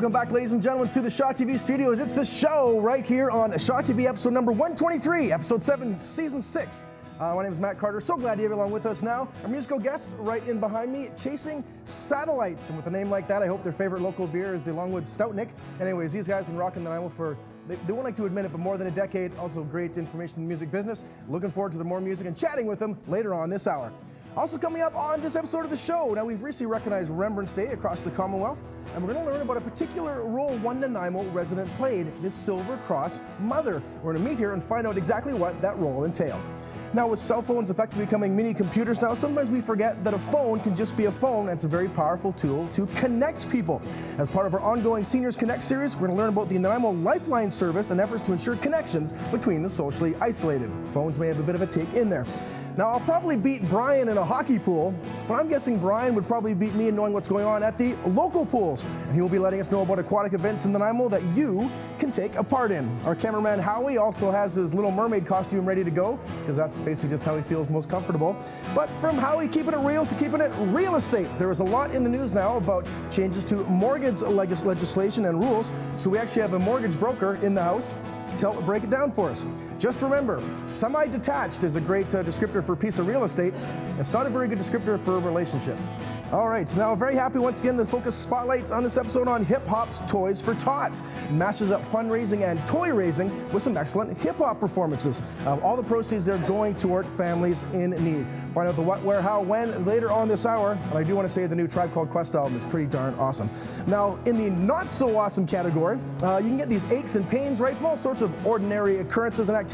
Welcome back, ladies and gentlemen, to the Shaw TV studios. It's the show right here on Shaw TV, episode number 123, episode 7, season 6. My name is Matt Carter. So glad to have you along with us now. Our musical guests right in behind me, Chasing Satellites. And with a name like that, I hope their favorite local beer is the Longwood Stoutnik. Anyways, these guys have been rocking the Nanaimo for, they won't like to admit it, but more than a decade. Also great information in the music business. Looking forward to the more music and chatting with them later on this hour. Also coming up on this episode of the show, now we've recently recognized Remembrance Day across the Commonwealth, and we're going to learn about a particular role one Nanaimo resident played, this Silver Cross Mother. We're going to meet here and find out exactly what that role entailed. Now, with cell phones effectively becoming mini computers now, sometimes we forget that a phone can just be a phone, and it's a very powerful tool to connect people. As part of our ongoing Seniors Connect series, we're going to learn about the Nanaimo Lifeline service and efforts to ensure connections between the socially isolated. Phones may have a bit of a take in there. Now, I'll probably beat Bryant in a hockey pool, but I'm guessing Bryant would probably beat me in knowing what's going on at the local pools. And he will be letting us know about aquatic events in Nanaimo that you can take a part in. Our cameraman Howie also has his Little Mermaid costume ready to go, because that's basically just how he feels most comfortable. But from Howie keeping it real to keeping it real estate, there is a lot in the news now about changes to mortgage legislation and rules. So we actually have a mortgage broker in the house to help break it down for us. Just remember, semi-detached is a great descriptor for a piece of real estate. It's not a very good descriptor for a relationship. All right, so now very happy once again to focus spotlight on this episode on Hip Hop's Toys for Tots. It mashes up fundraising and toy raising with some excellent hip hop performances. All the proceeds they're going toward families in need. Find out the what, where, how, when later on this hour. And I do want to say the new Tribe Called Quest album is pretty darn awesome. Now, in the not so awesome category, you can get these aches and pains right from all sorts of ordinary occurrences and activities.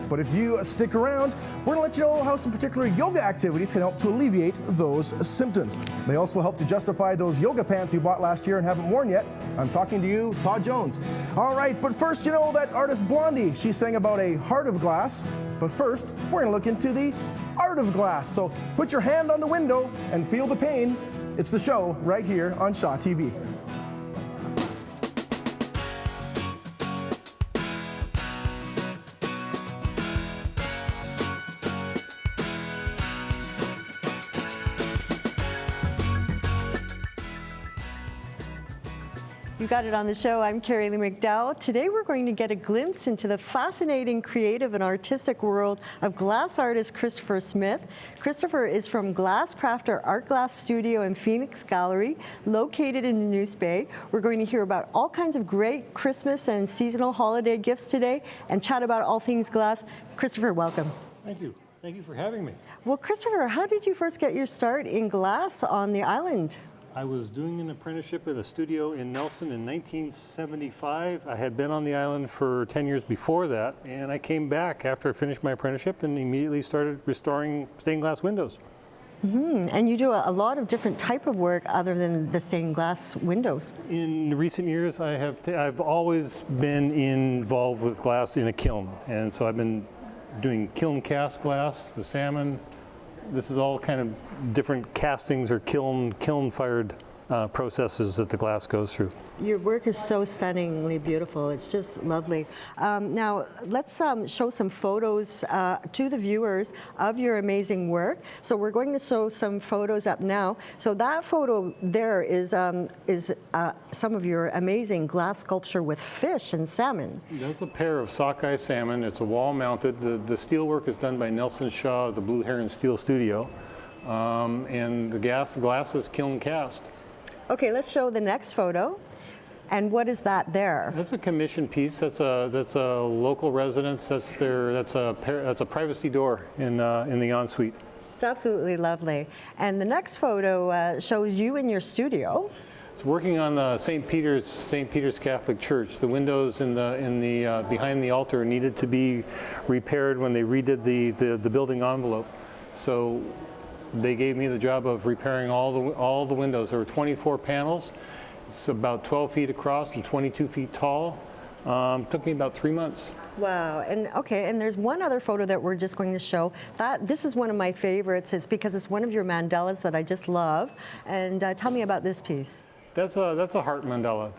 But if you stick around, we're going to let you know how some particular yoga activities can help to alleviate those symptoms. They also help to justify those yoga pants you bought last year and haven't worn yet. I'm talking to you, Todd Jones. All right, but first, you know that artist Blondie, she sang about a heart of glass. But first, we're going to look into the art of glass. So put your hand on the window and feel the pain. It's the show right here on Shaw TV. You got it on the show. I'm Carrie Lee McDowell. Today we're going to get a glimpse into the fascinating creative and artistic world of glass artist Christopher Smith. Christopher is from Glass Crafter Art Glass Studio and Phoenix Gallery, located in the News Bay. We're going to hear about all kinds of great Christmas and seasonal holiday gifts today and chat about all things glass. Christopher, welcome. Thank you. Thank you for having me. Well, Christopher, how did you first get your start in glass on the island? I was doing an apprenticeship at a studio in Nelson in 1975. I had been on the island for 10 years before that, and I came back after I finished my apprenticeship and immediately started restoring stained glass windows. And you do a lot of different type of work other than the stained glass windows. In recent years, I've always been involved with glass in a kiln, and so I've been doing kiln cast glass, the salmon. This is all kind of different castings or kiln-fired processes that the glass goes through. Your work is so stunningly beautiful. It's just lovely. Now, let's show some photos to the viewers of your amazing work. So we're going to show some photos up now. So that photo there is some of your amazing glass sculpture with fish and salmon. That's a pair of sockeye salmon. It's a wall-mounted. The steel work is done by Nelson Shaw, the Blue Heron Steel Studio. And the glass is kiln cast. Okay, let's show the next photo. And what is that there? That's a commission piece. That's a local residence. That's a privacy door in the ensuite. It's absolutely lovely. And the next photo shows you in your studio. It's working on the St. Peter's Catholic Church. The windows in the behind the altar needed to be repaired when they redid the building envelope. So they gave me the job of repairing all the windows. There were 24 panels. It's about 12 feet across and 22 feet tall. Took me about 3 months. Wow. And okay, and there's one other photo that we're just going to show. This is one of my favorites. It's because it's one of your mandalas that I just love. And tell me about this piece. That's a heart mandala.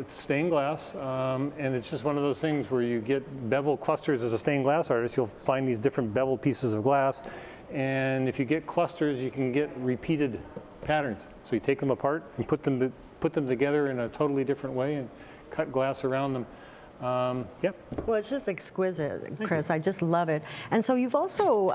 It's stained glass, and it's just one of those things where you get bevel clusters. As a stained glass artist, you'll find these different bevel pieces of glass. And if you get clusters, you can get repeated patterns. So you take them apart and put them put them together in a totally different way and cut glass around them. Yep. Well, it's just exquisite, Chris. I just love it. And so you've also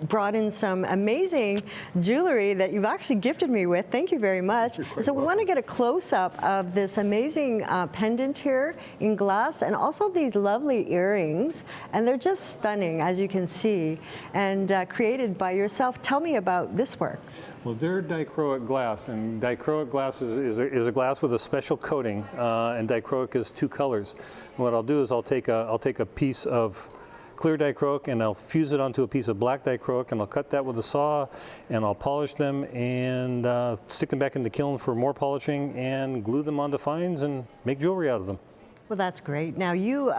brought in some amazing jewelry that you've actually gifted me with. Thank you very much. So we want to get a close-up of this amazing pendant here in glass, and also these lovely earrings. And they're just stunning, as you can see, and created by yourself. Tell me about this work. Well, they're dichroic glass, and dichroic glass is a glass with a special coating, and dichroic is 2 colors. And what I'll do is I'll take a piece of clear dichroic and I'll fuse it onto a piece of black dichroic, and I'll cut that with a saw, and I'll polish them and stick them back in the kiln for more polishing, and glue them onto fines and make jewelry out of them. Well, that's great. Now you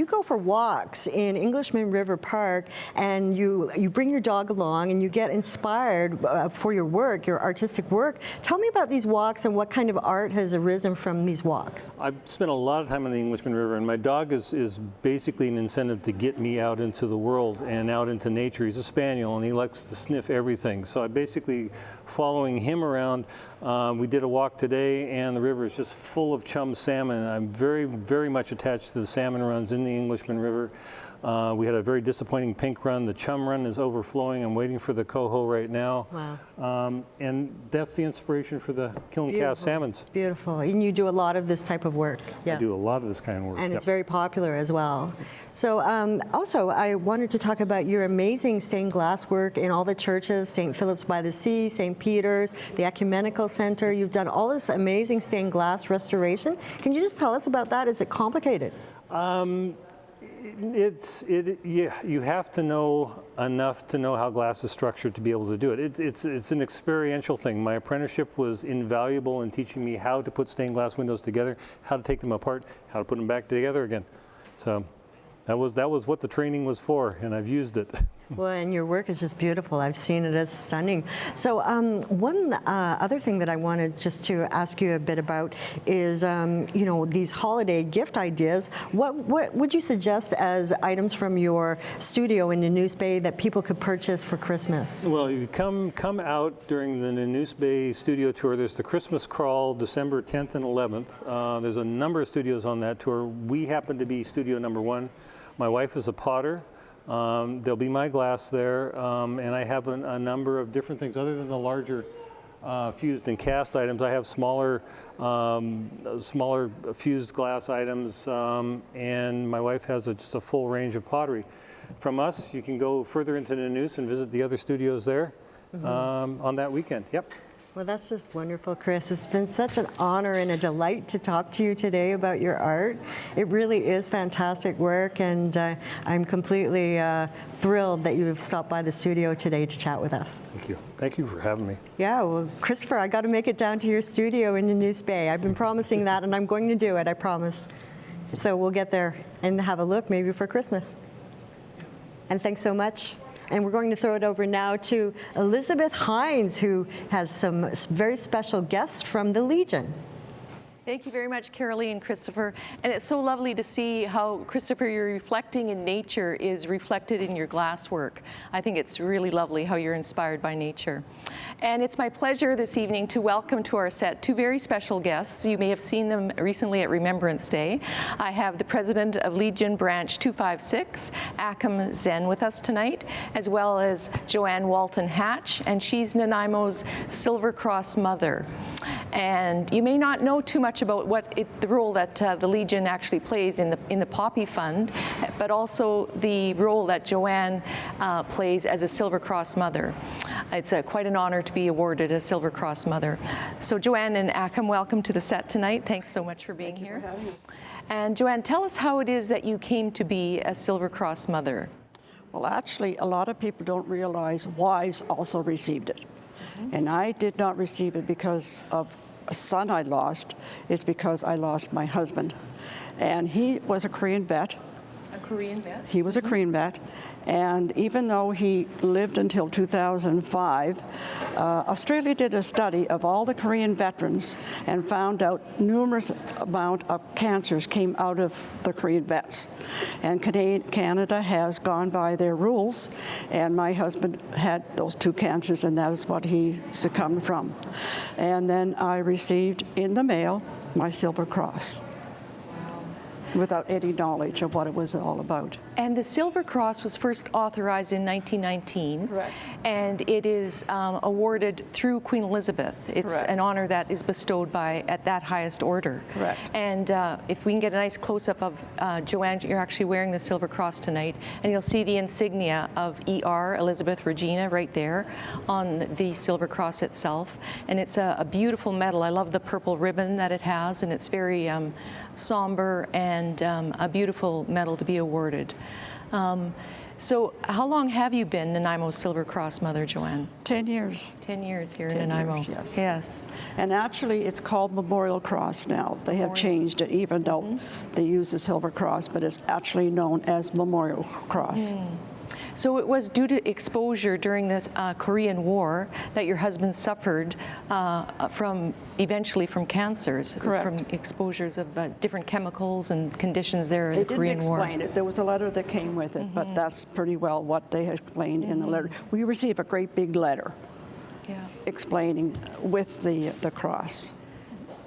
go for walks in Englishman River Park, and you bring your dog along, and you get inspired for your work, your artistic work. Tell me about these walks and what kind of art has arisen from these walks. I've spent a lot of time on the Englishman River, and my dog is basically an incentive to get me out into the world and out into nature. He's a spaniel, and he likes to sniff everything. So I basically following him around. We did a walk today, and the river is just full of chum salmon. I'm very much attached to the salmon runs in the Englishman River. We had a very disappointing pink run. The chum run is overflowing. I'm waiting for the coho right now. Wow. And that's the inspiration for the kiln cast salmons. Beautiful. And you do a lot of this type of work. I do a lot of this kind of work. And it's very popular as well. So also, I wanted to talk about your amazing stained glass work in all the churches, St. Philip's by the Sea, St. Peter's, the Ecumenical Center. You've done all this amazing stained glass restoration. Can you just tell us about that? Is it complicated? You have to know enough to know how glass is structured to be able to do it. It's an experiential thing. My apprenticeship was invaluable in teaching me how to put stained glass windows together, how to take them apart, how to put them back together again. So that was what the training was for, and I've used it. Well, and your work is just beautiful. I've seen it. It's stunning. So one other thing that I wanted just to ask you a bit about is, these holiday gift ideas. What would you suggest as items from your studio in Nanoose Bay that people could purchase for Christmas? Well, you come out during the Nanoose Bay studio tour. There's the Christmas Crawl, December 10th and 11th. There's a number of studios on that tour. We happen to be studio number 1. My wife is a potter. There'll be my glass there, and I have a number of different things other than the larger fused and cast items. I have smaller fused glass items, and my wife has just a full range of pottery. From us, you can go further into Nanoose and visit the other studios there on that weekend. Yep. Well, that's just wonderful, Chris. It's been such an honor and a delight to talk to you today about your art. It really is fantastic work, and I'm completely thrilled that you've stopped by the studio today to chat with us. Thank you. Thank you for having me. Yeah, well, Christopher, I got to make it down to your studio in Nanoose Bay. I've been promising that, and I'm going to do it, I promise. So we'll get there and have a look maybe for Christmas. And thanks so much. And we're going to throw it over now to Elizabeth Hines, who has some very special guests from the Legion. Thank you very much, Carolee and Christopher. And it's so lovely to see how, Christopher, you're reflecting in nature is reflected in your glass work. I think it's really lovely how you're inspired by nature. And it's my pleasure this evening to welcome to our set 2 very special guests. You may have seen them recently at Remembrance Day. I have the president of Legion Branch 256, Achim Zen, with us tonight, as well as Joann Walton Hatch, and she's Nanaimo's Silver Cross mother. And you may not know too much about the role that the Legion actually plays in the Poppy Fund, but also the role that Joann plays as a Silver Cross mother. It's quite an honor to be awarded a Silver Cross mother. So Joann and Achim, welcome to the set tonight. Thanks so much for being here. For having us. And Joann, tell us how it is that you came to be a Silver Cross mother. Well, actually, a lot of people don't realize wives also received it. And I did not receive it because of a son I lost. It's because I lost my husband. And he was a Korean vet, A Korean vet? He was a Korean vet, and even though he lived until 2005, Australia did a study of all the Korean veterans and found out numerous amount of cancers came out of the Korean vets. And Canada has gone by their rules, and my husband had those 2 cancers, and that is what he succumbed from. And then I received in the mail my Silver Cross, without any knowledge of what it was all about. And the Silver Cross was first authorized in 1919. Correct. And it is awarded through Queen Elizabeth. It's Correct. an honor that is bestowed at that highest order. Correct. And if we can get a nice close-up of Joann, you're actually wearing the Silver Cross tonight, and you'll see the insignia of ER, Elizabeth Regina, right there on the Silver Cross itself. And it's a beautiful medal. I love the purple ribbon that it has, and it's very somber and a beautiful medal to be awarded. So how long have you been Nanaimo's Silver Cross Mother, Joann? 10 years. 10 years here in 10 Nanaimo. years, yes. Yes. And actually, it's called Memorial Cross now. They have changed it, even though they use the Silver Cross, but it's actually known as Memorial Cross. So it was due to exposure during this Korean War that your husband suffered eventually from cancers, Correct. from exposures of different chemicals and conditions there in They the Korean didn't War. explain it. There was a letter that came with it, but that's pretty well what they explained in the letter. We received a great big letter Yeah. explaining with the cross.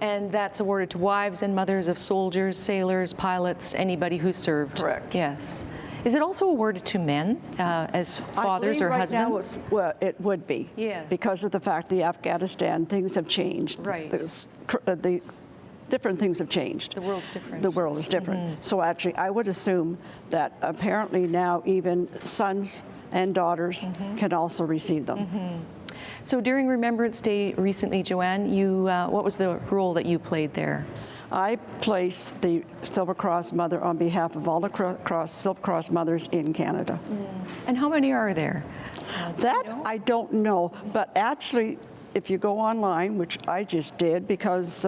And that's awarded to wives and mothers of soldiers, sailors, pilots, anybody who served. Correct. Yes. Is it also awarded to men as fathers or right husbands? Now it would be. Yes. Because of the fact the Afghanistan, things have changed. Right. The different things have changed. The world's different. The world is different. So actually, I would assume that apparently now even sons and daughters can also receive them. So during Remembrance Day recently, Joann, you what was the role that you played there? I placed the Silver Cross Mother on behalf of all the Silver Cross mothers in Canada. And how many are there? That I don't know, but actually, if you go online, which I just did, because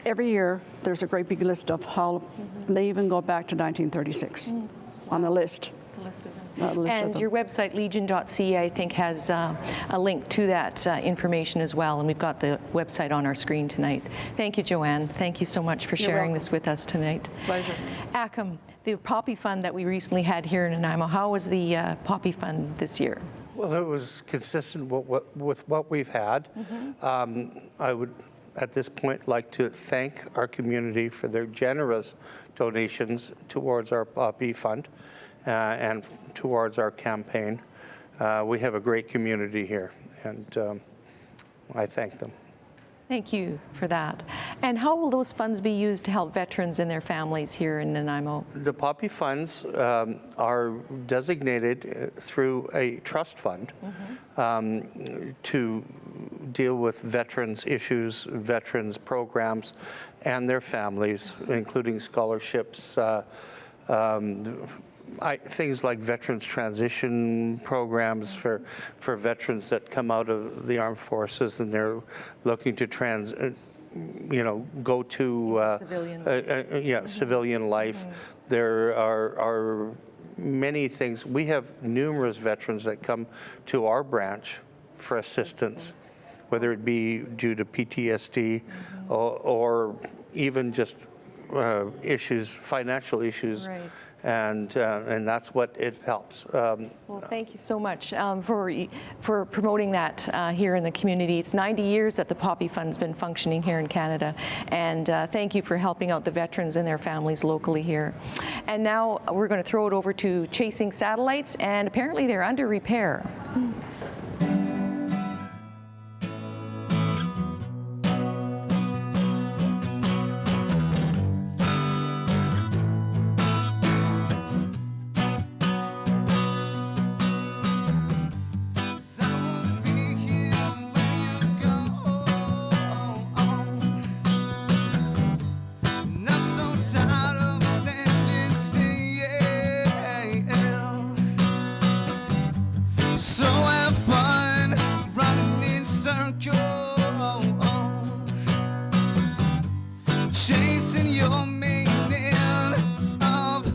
every year there's a great big list of how they even go back to 1936 on the list. A list of them. And your website, legion.ca, I think, has a link to that information as well, and we've got the website on our screen tonight. Thank you, Joann. Thank you so much for sharing this with us tonight. Pleasure. Achim, the Poppy Fund that we recently had here in Nanaimo, how was the Poppy Fund this year? Well, it was consistent with what we've had. I would, at this point, like to thank our community for their generous donations towards our Poppy Fund and towards our campaign. We have a great community here, and I thank them. Thank you for that. And how will those funds be used to help veterans and their families here in Nanaimo? The Poppy funds are designated through a trust fund to deal with veterans issues, veterans programs, and their families, including scholarships, things like veterans transition programs for veterans that come out of the armed forces and they're looking to go to civilian life. There are many things. We have numerous veterans that come to our branch for assistance, whether it be due to PTSD or even just issues, financial issues. Right. And that's what it helps. Well, thank you so much for promoting that here in the community. It's 90 years that the Poppy Fund's been functioning here in Canada, and thank you for helping out the veterans and their families locally here. And now we're going to throw it over to Chasing Satellites, and apparently they're under repair. So have fun running in circles, chasing your meaning of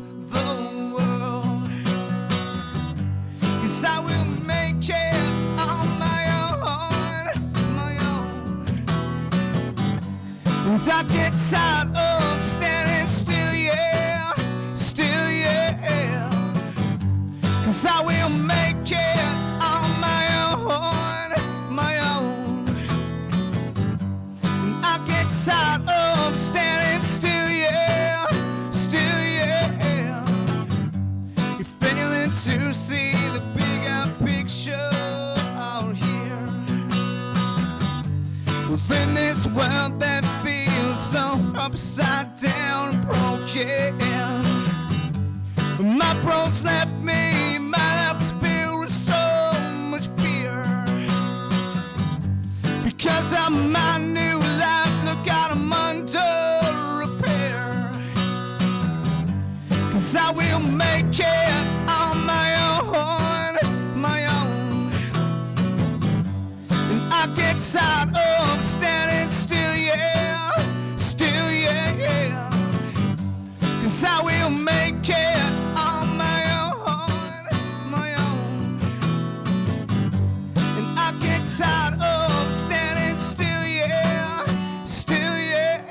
this world that feels so upside down and broken. My bros left me, my life was filled with so much fear. Because of my new life, look out, I'm under repair. 'Cause I will make it on my own, my own. And I get tired of standing still, yeah, still, yeah, yeah. 'Cause I will make it on my own, my own. And I get tired of standing still, yeah, still, yeah.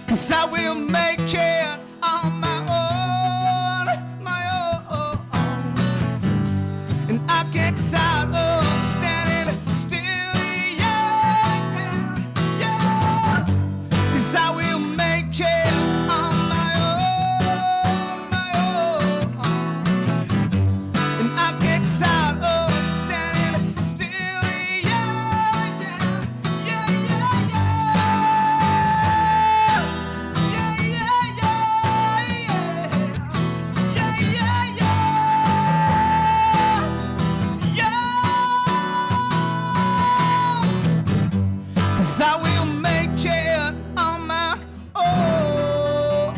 Cause I will make it on my own, my own. And I get tired of standing still, yeah, yeah. Cause I will make it on my own, my own. And I get tired of standing still, yeah, yeah, yeah, yeah, yeah. I will make it on my own.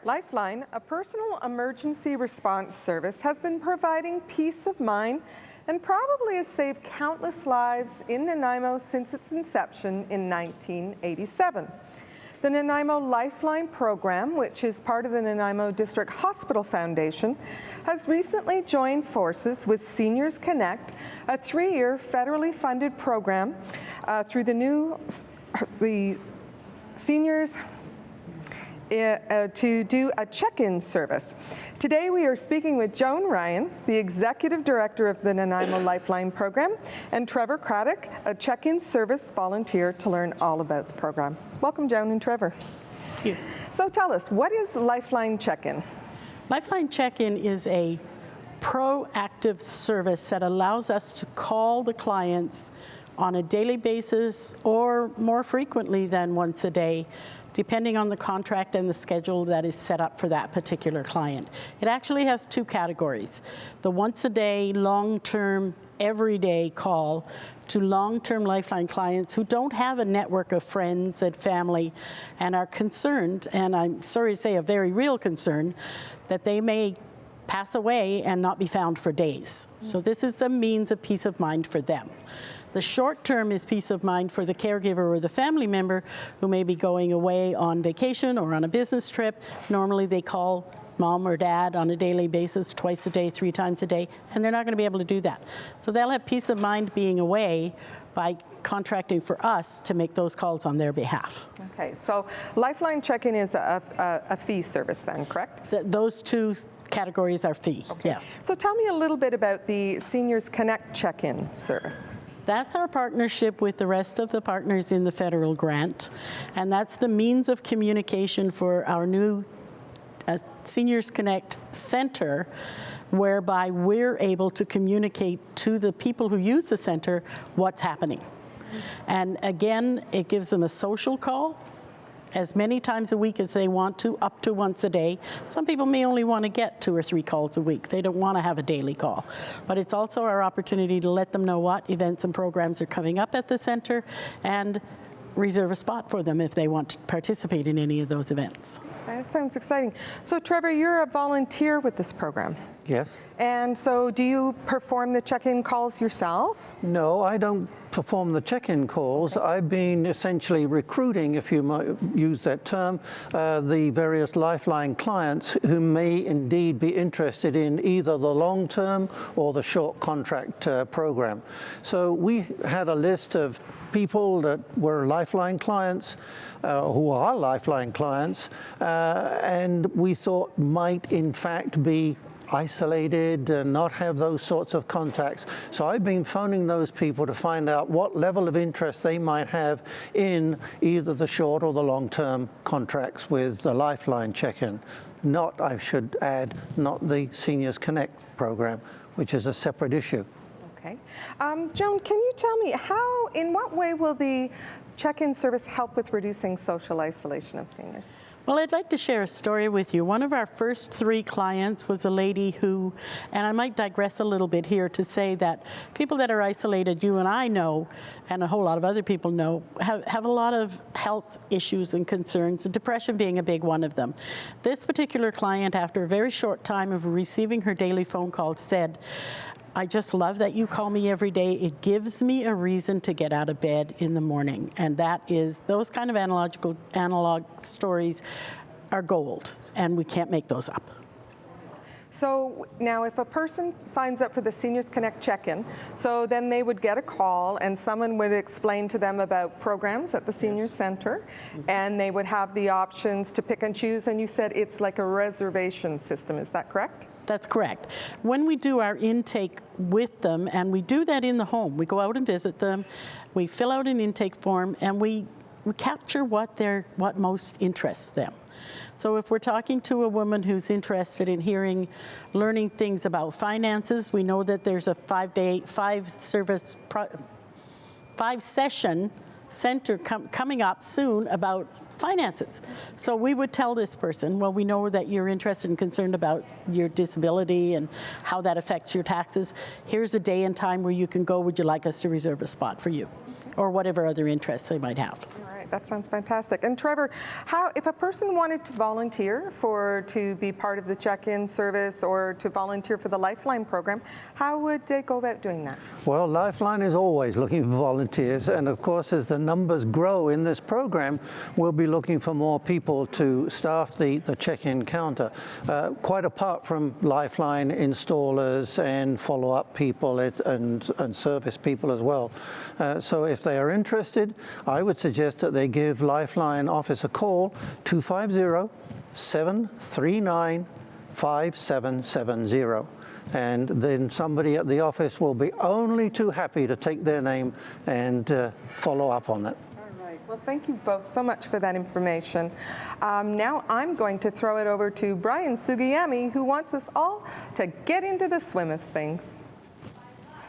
Lifeline, a personal emergency response service, has been providing peace of mind and probably has saved countless lives in Nanaimo since its inception in 1987. The Nanaimo Lifeline program, which is part of the Nanaimo District Hospital Foundation, has recently joined forces with Seniors Connect, a 3-year federally funded program through the Seniors to do a check-in service. Today we are speaking with Joann Ryan, the Executive Director of the Nanaimo Lifeline program, and Trevor Craddock, a check-in service volunteer, to learn all about the program. Welcome, Joann and Trevor. Thank you. So tell us, what is Lifeline Check-in? Lifeline Check-in is a proactive service that allows us to call the clients on a daily basis or more frequently than once a day, depending on the contract and the schedule that is set up for that particular client. It actually has 2 categories: the once-a-day, long-term, everyday call to long-term Lifeline clients who don't have a network of friends and family and are concerned, and I'm sorry to say a very real concern, that they may pass away and not be found for days. So this is a means of peace of mind for them. The short term is peace of mind for the caregiver or the family member who may be going away on vacation or on a business trip. Normally they call mom or dad on a daily basis, twice a day, 3 times a day, and they're not going to be able to do that. So they'll have peace of mind being away by contracting for us to make those calls on their behalf. Okay, so Lifeline Check-in is a fee service then, correct? Those 2 categories are fee, Okay. yes. So tell me a little bit about the Seniors Connect Check-in service. That's our partnership with the rest of the partners in the federal grant, and that's the means of communication for our new Seniors Connect Center, whereby we're able to communicate to the people who use the center what's happening. And again, it gives them a social call as many times a week as they want to, up to once a day. Some people may only want to get 2 or 3 calls a week. They don't want to have a daily call. But it's also our opportunity to let them know what events and programs are coming up at the center and reserve a spot for them if they want to participate in any of those events. That sounds exciting. So Trevor, you're a volunteer with this program. Yes. And so do you perform the check-in calls yourself? No, I don't perform the check-in calls. Okay. I've been essentially recruiting, if you might use that term, the various Lifeline clients who may indeed be interested in either the long-term or the short contract program. So we had a list of people that were Lifeline clients, who are Lifeline clients, and we thought might in fact be isolated and not have those sorts of contacts. So I've been phoning those people to find out what level of interest they might have in either the short or the long-term contracts with the Lifeline check-in. Not, I should add, not the Seniors Connect program, which is a separate issue. Okay. Joan, can you tell me in what way will the check-in service help with reducing social isolation of seniors? Well, I'd like to share a story with you. One of our first 3 clients was a lady who, and I might digress a little bit here to say that people that are isolated, you and I know, and a whole lot of other people know, have a lot of health issues and concerns, and depression being a big one of them. This particular client, after a very short time of receiving her daily phone call, said, I just love that you call me every day. It gives me a reason to get out of bed in the morning. And that is, those kind of analog stories are gold, and we can't make those up. So now if a person signs up for the Seniors Connect check-in, so then they would get a call and someone would explain to them about programs at the Senior Center, and they would have the options to pick and choose, and you said it's like a reservation system, is that correct? That's correct. When we do our intake with them, and we do that in the home, we go out and visit them, we fill out an intake form, and we capture what most interests them. So if we're talking to a woman who's interested in learning things about finances, we know that there's a 5-session center coming up soon about finances. So we would tell this person, well, we know that you're interested and concerned about your disability and how that affects your taxes. Here's a day and time where you can go. Would you like us to reserve a spot for you? Or whatever other interests they might have. All right, that sounds fantastic. And Trevor, if a person wanted to volunteer to be part of the check-in service or to volunteer for the Lifeline program, how would they go about doing that? Well, Lifeline is always looking for volunteers, and of course, as the numbers grow in this program, we'll be looking for more people to staff the check-in counter. Quite apart from Lifeline installers and follow-up people and service people as well. So if they are interested, I would suggest that they give Lifeline office a call, 250-739-5770. And then somebody at the office will be only too happy to take their name and follow up on that. All right. Well, thank you both so much for that information. Now I'm going to throw it over to Brian Sugiyami, who wants us all to get into the swim of things.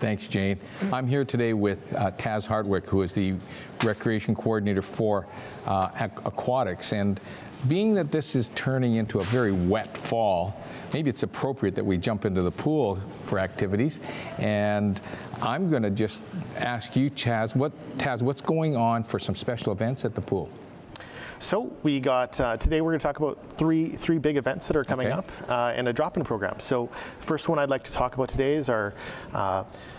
Thanks, Jane. I'm here today with Taz Hardwick, who is the Recreation Coordinator for Aquatics. And being that this is turning into a very wet fall, maybe it's appropriate that we jump into the pool for activities. And I'm going to just ask you, Taz, what's going on for some special events at the pool? So we got, today we're going to talk about three big events that are coming up and a drop-in program. So the first one I'd like to talk about today is our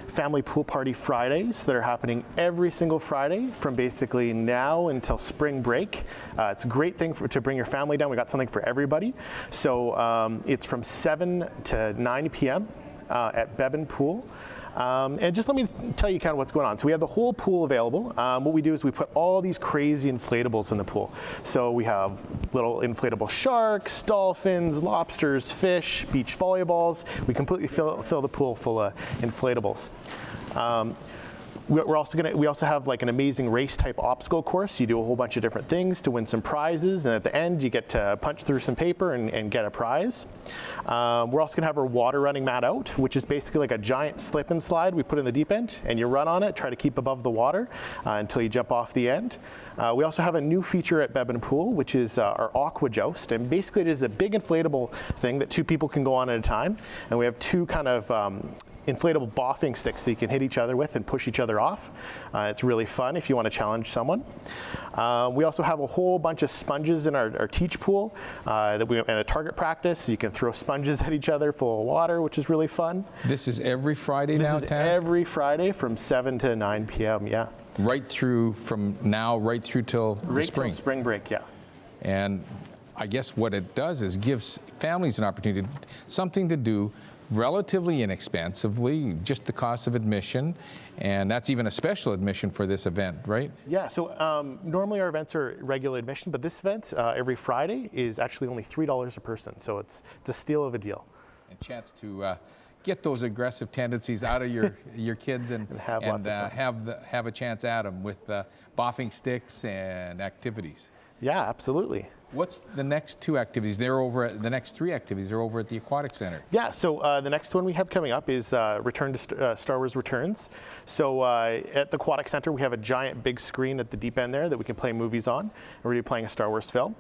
Family Pool Party Fridays that are happening every single Friday from basically now until spring break. It's a great thing to bring your family down. We got something for everybody. So it's from 7 to 9 p.m. At Bethune Pool. And just let me tell you kind of what's going on. So we have the whole pool available. What we do is we put all these crazy inflatables in the pool. So we have little inflatable sharks, dolphins, lobsters, fish, beach volleyballs. We completely fill the pool full of inflatables. We also have like an amazing race type obstacle course. You do a whole bunch of different things to win some prizes, and at the end you get to punch through some paper and get a prize. We're also gonna have our water running mat out, which is basically like a giant slip and slide we put in the deep end, and you run on it, try to keep above the water until you jump off the end. We also have a new feature at Bethune Pool, which is our Aqua Joust, and basically it is a big inflatable thing that 2 people can go on at a time, and we have 2 kind of inflatable boffing sticks that you can hit each other with and push each other off. It's really fun if you want to challenge someone. We also have a whole bunch of sponges in our teach pool and a target practice. So you can throw sponges at each other full of water, which is really fun. This is every Friday now, Taz? This is every Friday from 7 to 9 p.m., yeah. Right through, from now, right through till the spring? Till spring break, yeah. And I guess what it does is gives families an opportunity, something to do relatively inexpensively, just the cost of admission, and that's even a special admission for this event, right? Yeah, so normally our events are regular admission, but this event every Friday is actually only $3 a person, so it's a steal of a deal. A chance to get those aggressive tendencies out of your kids and have lots of fun. have a chance at them with boffing sticks and activities. Yeah, absolutely. What's the next two activities? The next three activities are over at the Aquatic Center. Yeah, so the next one we have coming up is Return to Star Wars Returns. So at the Aquatic Center, we have a giant big screen at the deep end there that we can play movies on. And we're going to be playing a Star Wars film.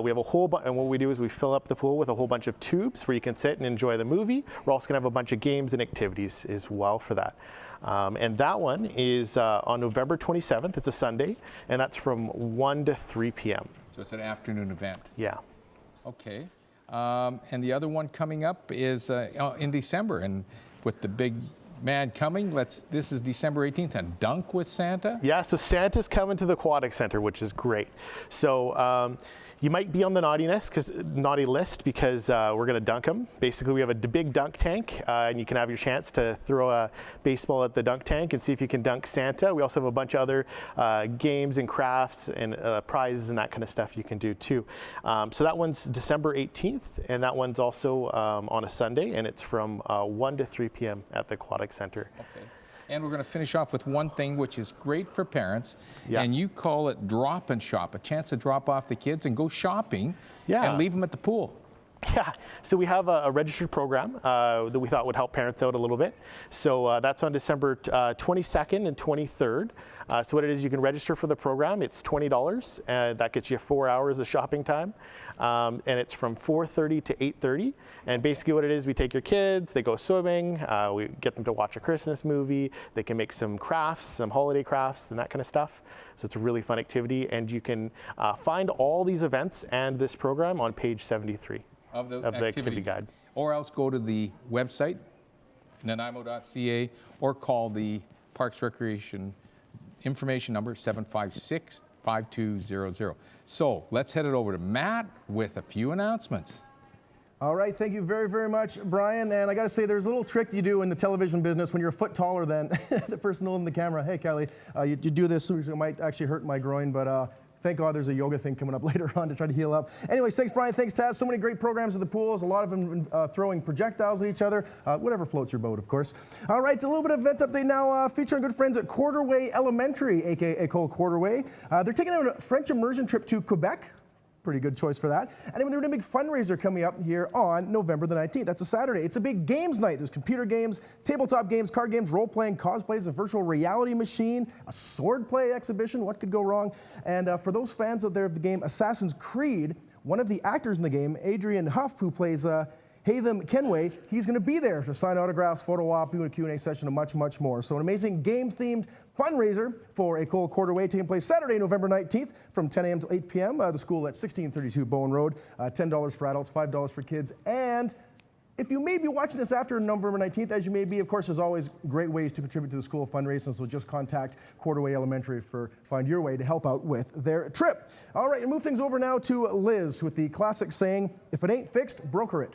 We have a whole and what we do is we fill up the pool with a whole bunch of tubes where you can sit and enjoy the movie. We're also going to have a bunch of games and activities as well for that. And that one is on November 27th. It's a Sunday, and that's from 1 to 3 p.m. So it's an afternoon event. Yeah. Okay. And the other one coming up is in December, and with the big man coming, this is December 18th, a dunk with Santa? Yeah, so Santa's coming to the Aquatic Center, which is great. So you might be on the naughty list because we're going to dunk them. Basically, we have a big dunk tank, and you can have your chance to throw a baseball at the dunk tank and see if you can dunk Santa. We also have a bunch of other games and crafts and prizes and that kind of stuff you can do too. So that one's December 18th, and that one's also on a Sunday, and it's from 1 to 3 p.m. at the Aquatic Center. Okay. And we're going to finish off with one thing which is great for parents, yeah. And you call it drop and shop, a chance to drop off the kids and go shopping, yeah. And leave them at the pool. Yeah, so we have a registered program that we thought would help parents out a little bit. So that's on December 22nd and 23rd. So what it is, you can register for the program. It's $20, and that gets you 4 hours of shopping time. And it's from 4:30 to 8:30. And basically what it is, we take your kids, they go swimming, we get them to watch a Christmas movie, they can make some crafts, some holiday crafts and that kind of stuff. So it's a really fun activity, and you can find all these events and this program on page 73. Of the activity guide. Or else go to the website, nanaimo.ca, or call the Parks Recreation information number 756-5200. So let's head it over to Matt with a few announcements. All right, thank you very, very much, Brian. And I got to say, there's a little trick you do in the television business when you're a foot taller than the person holding the camera. Hey, Kelly, you do this, so it might actually hurt my groin, but thank God there's a yoga thing coming up later on to try to heal up. Anyways, thanks, Brian. Thanks, Taz. So many great programs at the pools. A lot of them throwing projectiles at each other. Whatever floats your boat, of course. All right, a little bit of event update now featuring good friends at Quarterway Elementary, a.k.a. Cole Quarterway. They're taking on a French immersion trip to Quebec. Pretty good choice for that. And they're doing a big fundraiser coming up here on November the 19th. That's a Saturday. It's a big games night. There's computer games, tabletop games, card games, role-playing, cosplays, a virtual reality machine, a sword play exhibition. What could go wrong? And for those fans out there of the game Assassin's Creed, one of the actors in the game, Adrian Huff, who plays Haytham Kenway, he's going to be there to sign autographs, photo op, do a Q&A session, and much, much more. So an amazing game-themed fundraiser for a Cole Quarterway taking place Saturday, November 19th from 10 a.m. to 8 p.m. The school at 1632 Bowen Road. $10 for adults, $5 for kids. And if you may be watching this after November 19th, as you may be, of course, there's always great ways to contribute to the school fundraising, so just contact Quarterway Elementary for Find Your Way to help out with their trip. All right, and move things over now to Liz with the classic saying, if it ain't fixed, broker it.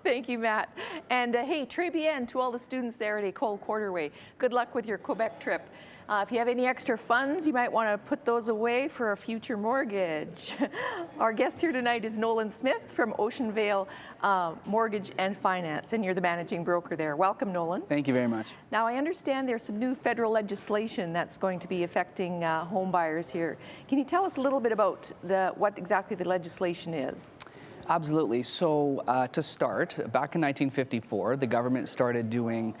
Thank you, Matt. And hey, très bien to all the students there at Cole Quarterway. Good luck with your Quebec trip. If you have any extra funds, you might want to put those away for a future mortgage. Our guest here tonight is Nolan Smith from Oceanvale Mortgage and Finance, and you're the managing broker there. Welcome, Nolan. Thank you very much. Now, I understand there's some new federal legislation that's going to be affecting home buyers here. Can you tell us a little bit about what exactly the legislation is? Absolutely. So to start, back in 1954, the government started doing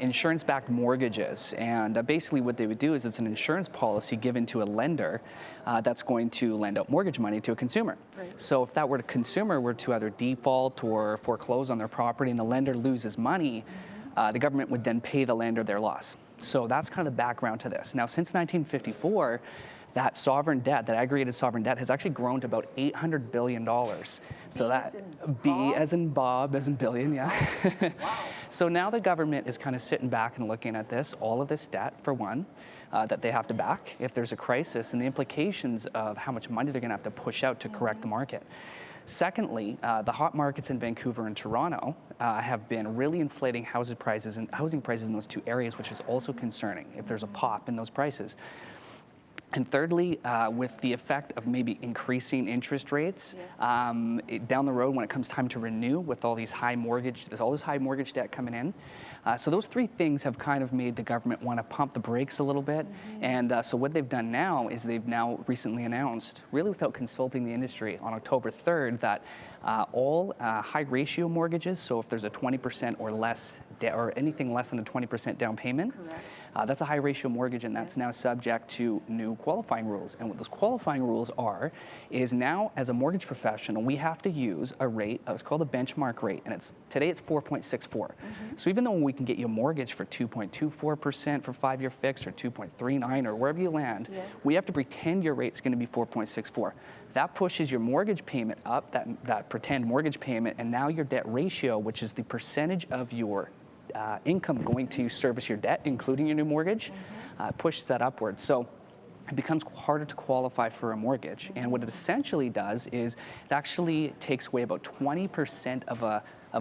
insurance-backed mortgages. And basically what they would do is it's an insurance policy given to a lender that's going to lend out mortgage money to a consumer. Right. So if that consumer were to either default or foreclose on their property and the lender loses money, the government would then pay the lender their loss. So that's kind of the background to this. Now, since 1954, that sovereign debt, that aggregated sovereign debt, has actually grown to about $800 billion. So that B as in Bob, as in billion, yeah. Wow. So now the government is kind of sitting back and looking at this, all of this debt, for one, that they have to back if there's a crisis, and the implications of how much money they're going to have to push out to correct the market. Secondly, the hot markets in Vancouver and Toronto have been really inflating housing prices in those two areas, which is also concerning if there's a pop in those prices. And thirdly, with the effect of maybe increasing interest rates down the road when it comes time to renew with all these there's all this high mortgage debt coming in. So those three things have kind of made the government want to pump the brakes a little bit. And so what they've done now is they've now recently announced, really without consulting the industry, on October 3rd, that all high ratio mortgages, so if there's a 20% or less or anything less than a 20% down payment, that's a high ratio mortgage, and that's now subject to new qualifying rules. And what those qualifying rules are is now, as a mortgage professional, we have to use a rate, it's called a benchmark rate, and today it's 4.64. So even though we can get you a mortgage for 2.24% for 5-year fixed, or 2.39, or wherever you land, we have to pretend your rate's going to be 4.64. That pushes your mortgage payment up, that pretend mortgage payment, and now your debt ratio, which is the percentage of your income going to service your debt, including your new mortgage, pushes that upwards. So it becomes harder to qualify for a mortgage. And what it essentially does is it actually takes away about 20% of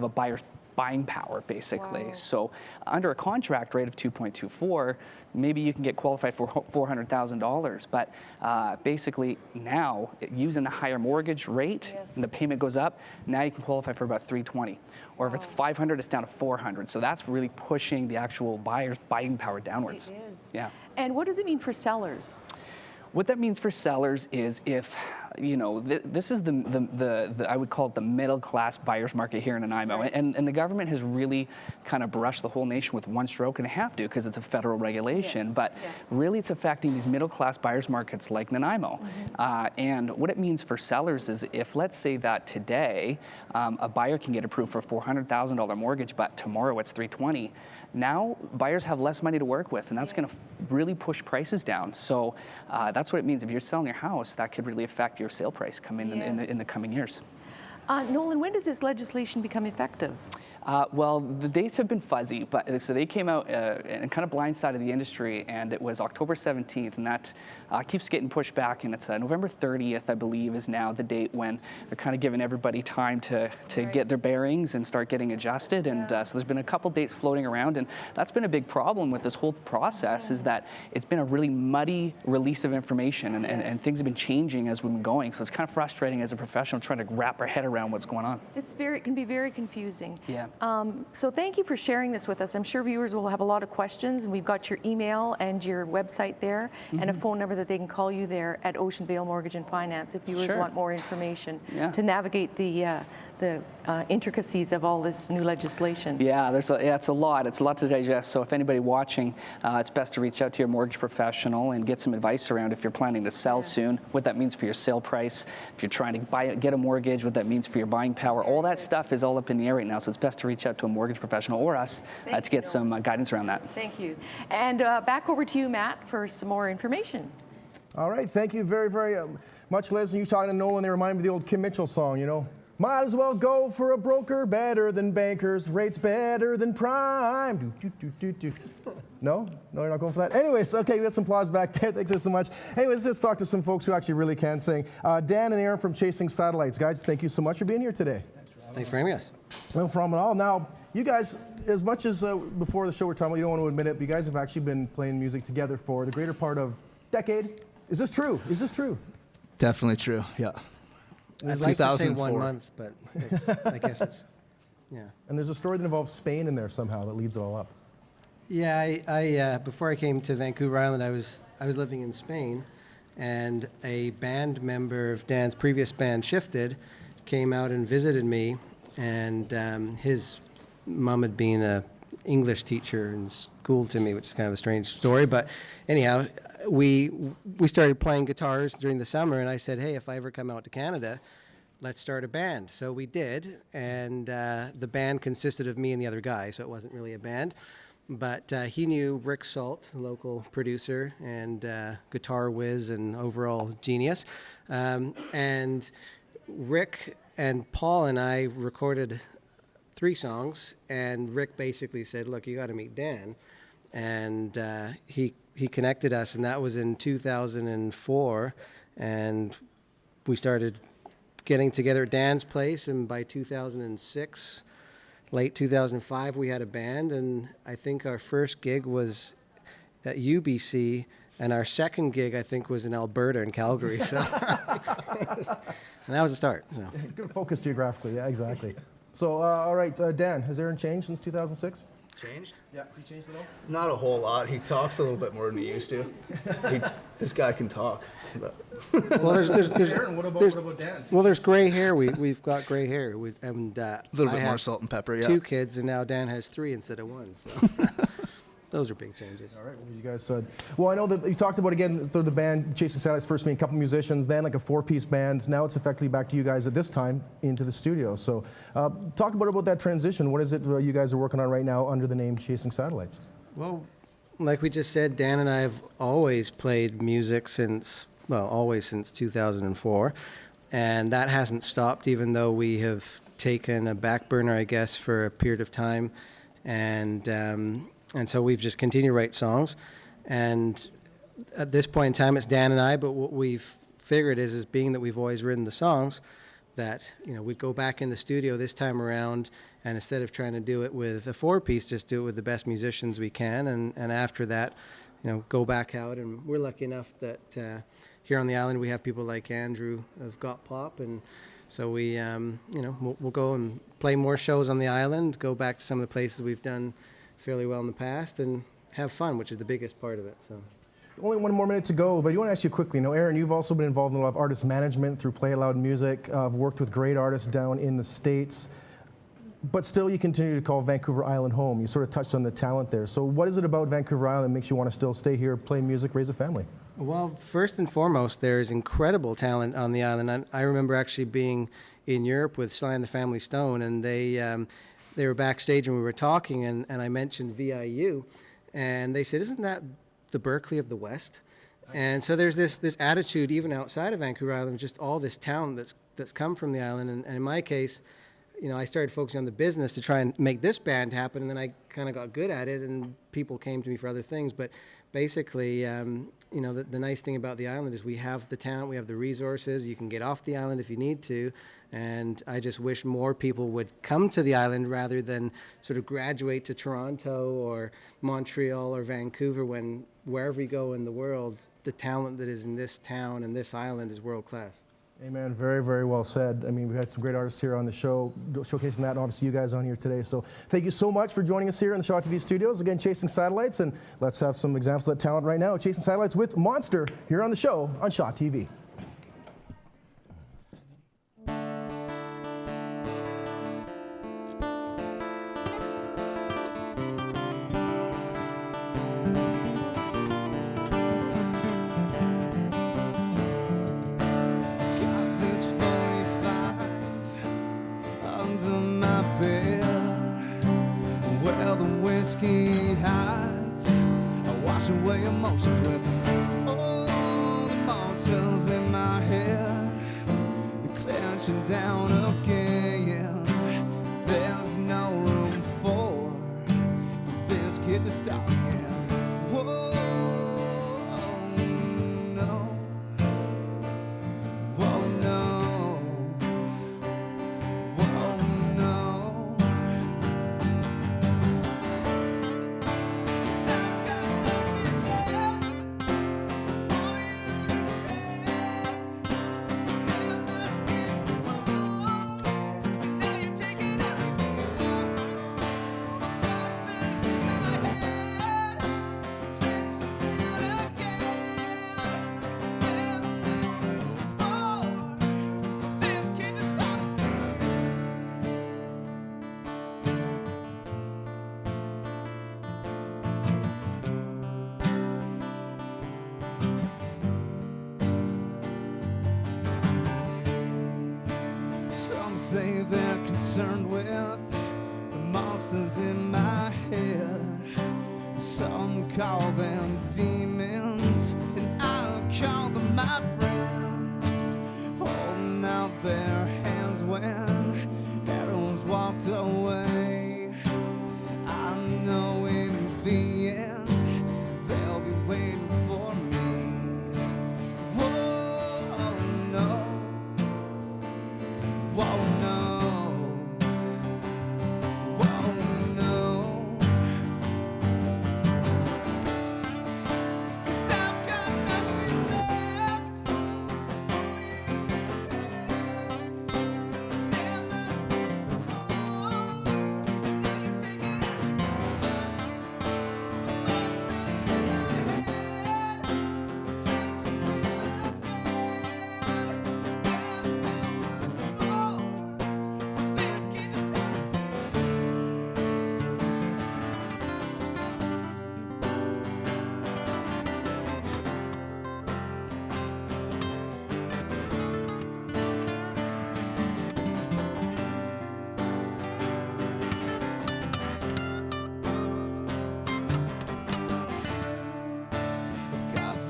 a buyer's buying power, basically. Wow. So under a contract rate of 2.24, maybe you can get qualified for $400,000. But basically now, using a higher mortgage rate, and the payment goes up, now you can qualify for about $320. Or if it's $500, it's down to $400. So that's really pushing the actual buyer's buying power downwards. It is. Yeah. And what does it mean for sellers? What that means for sellers is if, this is the I would call it the middle class buyer's market here in Nanaimo. Right. And the government has really kind of brushed the whole nation with one stroke, and they have to because it's a federal regulation. But really it's affecting these middle class buyer's markets like Nanaimo. And what it means for sellers is if, let's say that today a buyer can get approved for a $400,000 mortgage, but tomorrow it's $320. Now buyers have less money to work with, and that's going to really push prices down. So that's what it means. If you're selling your house, that could really affect your sale price in the coming years. Nolan, when does this legislation become effective? Well, the dates have been fuzzy, but so they came out and kind of blindsided the industry, and it was October 17th, and that keeps getting pushed back, and it's November 30th, I believe, is now the date when they're kind of giving everybody time to get their bearings and start getting adjusted, and so there's been a couple dates floating around, and that's been a big problem with this whole process, is that it's been a really muddy release of information, and things have been changing as we've been going, so it's kind of frustrating as a professional trying to wrap our head around what's going on. It can be very confusing. Yeah. So thank you for sharing this with us. I'm sure viewers will have a lot of questions, and we've got your email and your website there, and a phone number that they can call you there at Oceanvale Mortgage and Finance if viewers want more information to navigate the intricacies of all this new legislation. Yeah, it's a lot. It's a lot to digest. So if anybody watching, it's best to reach out to your mortgage professional and get some advice around if you're planning to sell soon, what that means for your sale price, if you're trying to get a mortgage, what that means for your buying power. All that stuff is all up in the air right now, so it's best to reach out to a mortgage professional or us to get some guidance around that. Thank you. And back over to you, Matt, for some more information. All right, thank you very, very much, Liz. And you talking to Nolan, they remind me of the old Kim Mitchell song, Might as well go for a broker, better than bankers, rates better than prime. No, you're not going for that? Anyways, okay, we got some applause back there. Thanks so much. Anyways, let's talk to some folks who actually really can sing. Dan and Aaron from Chasing Satellites. Guys, thank you so much for being here today. Thanks for having us. No problem at all. Now, you guys, as much as before the show we're talking about, you don't want to admit it, but you guys have actually been playing music together for the greater part of a decade. Is this true? Definitely true, yeah. I'd like to say 1 month, but I guess it's, yeah. And there's a story that involves Spain in there somehow that leads it all up. Yeah, I before I came to Vancouver Island, I was living in Spain, and a band member of Dan's previous band shifted, came out and visited me, and his mom had been a English teacher in school to me, which is kind of a strange story. But anyhow, we started playing guitars during the summer, and I said, hey, if I ever come out to Canada, let's start a band. So we did, and the band consisted of me and the other guy, so it wasn't really a band. But he knew Rick Salt, a local producer and guitar whiz and overall genius. And Rick and Paul and I recorded 3 songs, and Rick basically said, look, you got to meet Dan. And he connected us, and that was in 2004. And we started getting together at Dan's place, and by 2006, late 2005, we had a band, and I think our first gig was at UBC, and our second gig, I think, was in Alberta and Calgary. So, and that was the start. So. Good focus geographically, yeah, exactly. So, all right, Dan, has Aaron changed since 2006? Changed? Yeah, has he changed at all? Not a whole lot. He talks a little bit more than he used to. This guy can talk. But. Well, Aaron, what about Dan? Well, there's gray hair. We've got gray hair. And a little bit more salt and pepper, yeah. 2 kids, and now Dan has 3 instead of 1. So. Those are big changes. All right, well, you guys said. Well, I know that you talked about, again, the band Chasing Satellites first being a couple musicians, then like a 4-piece band. Now it's effectively back to you guys at this time into the studio. So talk about that transition. What is it you guys are working on right now under the name Chasing Satellites? Well, like we just said, Dan and I have always played music always since 2004. And that hasn't stopped, even though we have taken a back burner, I guess, for a period of time. And so we've just continued to write songs. And at this point in time, it's Dan and I, but what we've figured is being that we've always written the songs, that, we'd go back in the studio this time around, and instead of trying to do it with a 4-piece, just do it with the best musicians we can. And after that, go back out. And we're lucky enough that here on the island, we have people like Andrew of Got Pop. And so we, we'll go and play more shows on the island, go back to some of the places we've done fairly well in the past, and have fun, which is the biggest part of it. So, only 1 more minute to go, but I want to ask you quickly. Aaron, you've also been involved in a lot of artist management through Play It Loud Music. I've worked with great artists down in the States, but still you continue to call Vancouver Island home. You sort of touched on the talent there. So what is it about Vancouver Island that makes you want to still stay here, play music, raise a family? Well, first and foremost, there's incredible talent on the island. I remember actually being in Europe with Sly and the Family Stone, and they were backstage and we were talking, and I mentioned VIU, and they said, isn't that the Berkeley of the West? And so there's this attitude even outside of Vancouver Island, just all this talent that's come from the island. And in my case, I started focusing on the business to try and make this band happen, and then I kind of got good at it, and people came to me for other things. But basically, the nice thing about the island is we have the talent, we have the resources. You can get off the island if you need to. And I just wish more people would come to the island rather than sort of graduate to Toronto or Montreal or Vancouver, when wherever you go in the world, the talent that is in this town and this island is world class. Amen. Very, very well said. I mean, we've had some great artists here on the show, showcasing that, and obviously you guys on here today. So thank you so much for joining us here in the Shaw TV studios. Again, Chasing Satellites, and let's have some examples of that talent right now. Chasing Satellites with Monster here on the show on Shaw TV. Away emotions with all the mountains in my head, they're clenching down again. There's no room for this kid to stop again. Whoa, no. Whoa, no. Whoa, no. say they're concerned with the monsters in my head. Some call them demons, and I'll call them my friends. Holding out their hands when everyone's walked away. I know in the end they'll be waiting for me. Whoa, no. Whoa, no. Whoa, no. 'Cause I've got nothing left for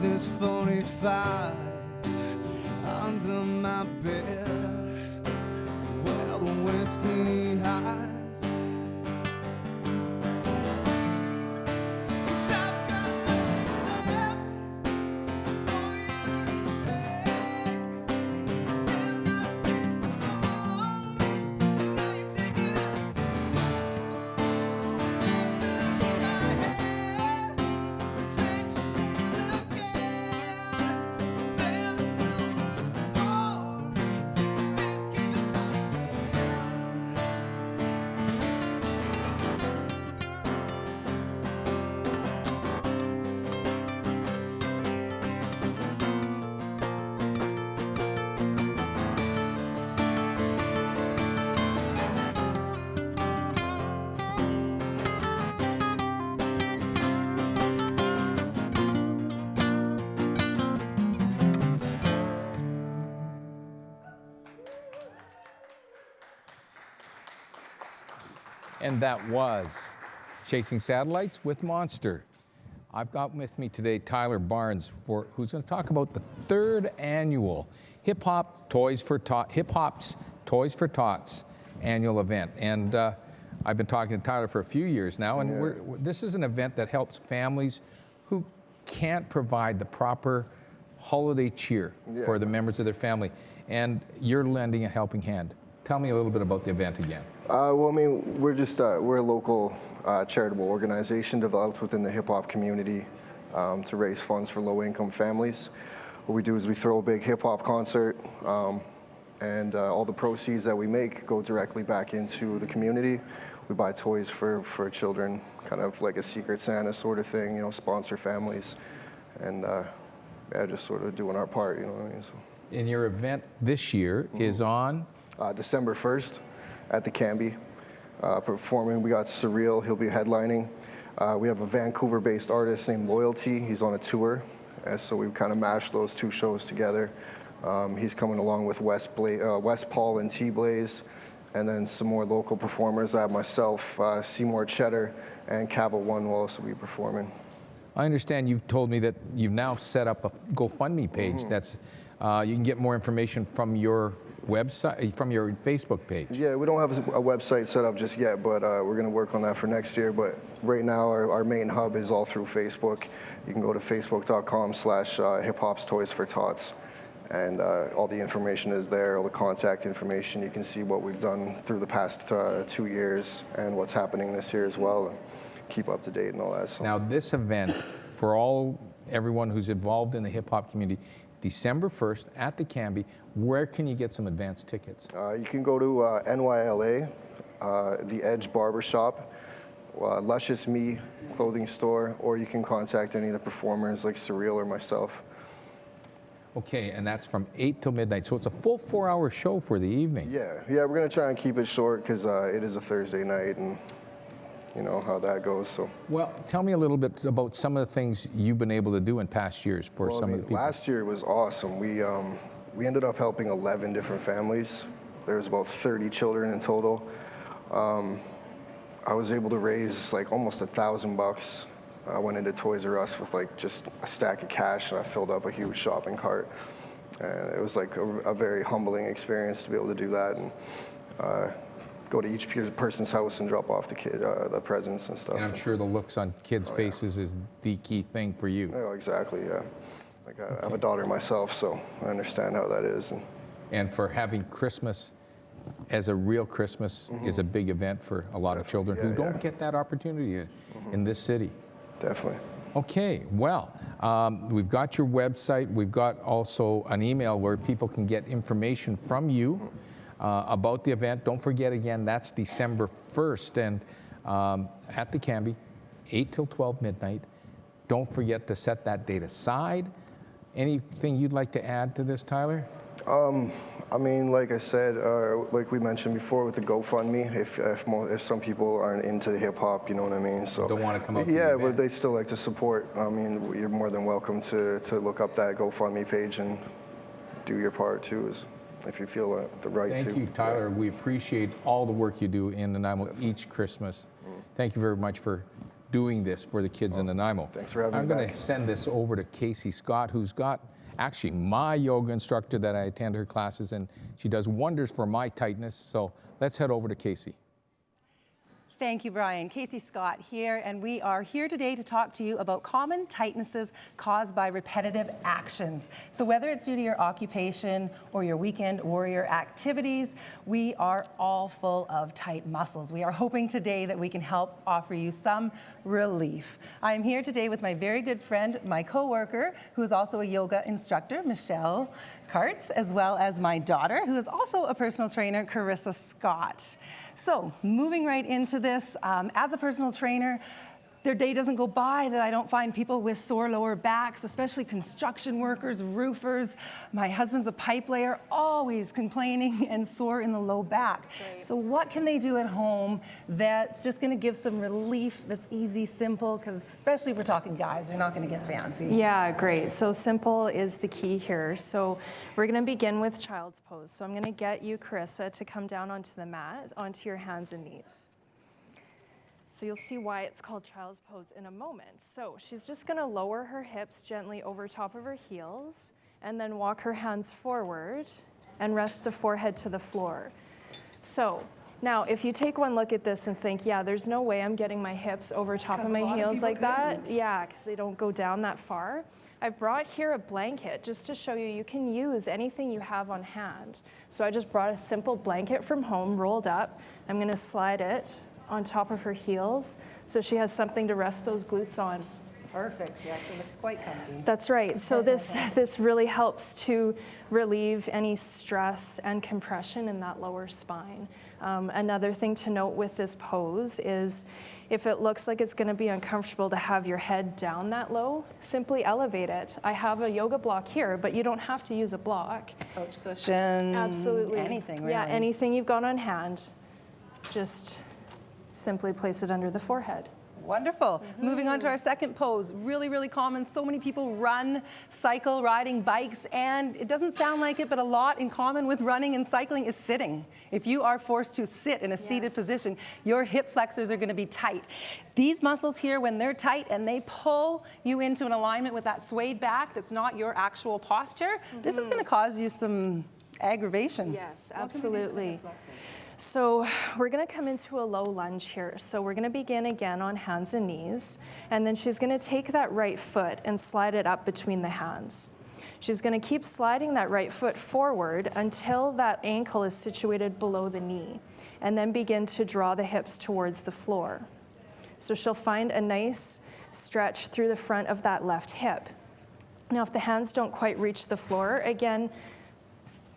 this 45 under my bed where the whiskey hides. 'Cause I've got nothing left for you to beg. Tell my stories, now you take it up. Monsters in my head, tricks you look at. And that was Chasing Satellites with Monster. I've got with me today Tyler Barnes, who's going to talk about the 3rd annual Hop's Toys for Tots annual event. And I've been talking to Tyler for a few years now, and this is an event that helps families who can't provide the proper holiday cheer for the members of their family. And you're lending a helping hand. Tell me a little bit about the event again. Well, I mean, we're a local charitable organization developed within the hip-hop community to raise funds for low-income families. What we do is we throw a big hip-hop concert, and all the proceeds that we make go directly back into the community. We buy toys for children, kind of like a Secret Santa sort of thing, you know, sponsor families, and just sort of doing our part, you know what I mean? So. And your event this year is on? December 1st. At the Canby, performing. We got Surreal, he'll be headlining. We have a Vancouver-based artist named Loyalty, he's on a tour, so we've kind of mashed those two shows together. He's coming along with Wes Paul and T-Blaze, and then some more local performers. I have myself, Seymour Cheddar, and Cavill One will also be performing. I understand you've told me that you've now set up a GoFundMe page. That's you can get more information from your website, from your Facebook page. Yeah, we don't have a website set up just yet, but we're going to work on that for next year. But right now, our main hub is all through Facebook. You can go to facebook.com/Hip-Hop's Toys for Tots, and all the information is there, all the contact information. You can see what we've done through the past 2 years and what's happening this year as well, and keep up to date and all that. So. Now, this event, for everyone who's involved in the hip-hop community, December 1st at the Canby. Where can you get some advance tickets? You can go to NYLA, the Edge Barbershop, Luscious Me clothing store, or you can contact any of the performers like Surreal or myself. Okay, and that's from 8 till midnight, so it's a full 4-hour show for the evening. Yeah, we're going to try and keep it short because it is a Thursday night, and you know how that goes. So. Well, tell me a little bit about some of the things you've been able to do in past years for some of the people. Last year was awesome. We ended up helping 11 different families there was about 30 children in total. I was able to raise like almost $1,000. I went into Toys R Us with like just a stack of cash, and I filled up a huge shopping cart. And it was like a very humbling experience to be able to do that, and go to each person's house and drop off the presents and stuff. And I'm sure the looks on kids' faces is the key thing for you. Oh, exactly, yeah. Like I have a daughter myself, so I understand how that is. And for having Christmas as a real Christmas is a big event for a lot of children who don't get that opportunity in this city. Definitely. Okay, well, we've got your website. We've got also an email where people can get information from you about the event. Don't forget, again, that's December 1st and at the Cambie, 8 till 12 midnight. Don't forget to set that date aside. Anything you'd like to add to this, Tyler? I mean, like I said, like we mentioned before with the GoFundMe, if some people aren't into hip hop, you know what I mean? So don't want to come out to yeah, the but they still like to support. I mean, you're more than welcome to look up that GoFundMe page and do your part too, if you feel the right to. Thank you, Tyler. We appreciate all the work you do in Nanaimo each Christmas. Thank you very much for doing this for the kids in Nanaimo. Thanks for having me I'm going to send this over to Casey Scott, who's got actually my yoga instructor that I attend her classes, and she does wonders for my tightness. So let's head over to Casey. Thank you, Brian. Casey Scott here, and we are here today to talk to you about common tightnesses caused by repetitive actions. So whether it's due to your occupation or your weekend warrior activities, we are all full of tight muscles. We are hoping today that we can help offer you some relief. I am here today with my very good friend, my coworker, who is also a yoga instructor, Michelle Kartz, as well as my daughter, who is also a personal trainer, Karissa Scott. So moving right into this, as a personal trainer, their day doesn't go by that I don't find people with sore lower backs, especially construction workers, roofers. My husband's a pipe layer, always complaining and sore in the low back. Right. So what can they do at home that's just gonna give some relief, that's easy, simple, because especially if we're talking guys, they're not gonna get fancy. Yeah, great. So simple is the key here. So we're gonna begin with child's pose. So I'm gonna get you, Karissa, to come down onto the mat, onto your hands and knees. So you'll see why it's called child's pose in a moment. So she's just gonna lower her hips gently over top of her heels and then walk her hands forward and rest the forehead to the floor. So now if you take one look at this and think, yeah, there's no way I'm getting my hips over top of my heels like that. Yeah, because they don't go down that far. I've brought here a blanket just to show you can use anything you have on hand. So I just brought a simple blanket from home, rolled up. I'm gonna slide it on top of her heels, so she has something to rest those glutes on. Perfect, she actually looks quite comfy. That's right, so this really helps to relieve any stress and compression in that lower spine. Another thing to note with this pose is if it looks like it's gonna be uncomfortable to have your head down that low, simply elevate it. I have a yoga block here, but you don't have to use a block. Couch cushion, absolutely. Anything really. Yeah, anything you've got on hand, just simply place it under the forehead. Wonderful. Moving on to our second pose, really, really common. So many people run, cycle, riding bikes, and it doesn't sound like it, but a lot in common with running and cycling is sitting. If you are forced to sit in a seated position, your hip flexors are going to be tight. These muscles here, when they're tight and they pull you into an alignment with that swayed back that's not your actual posture, this is going to cause you some aggravation. Yes, absolutely. So we're gonna come into a low lunge here. So we're gonna begin again on hands and knees, and then she's gonna take that right foot and slide it up between the hands. She's gonna keep sliding that right foot forward until that ankle is situated below the knee, and then begin to draw the hips towards the floor. So she'll find a nice stretch through the front of that left hip. Now if the hands don't quite reach the floor, again,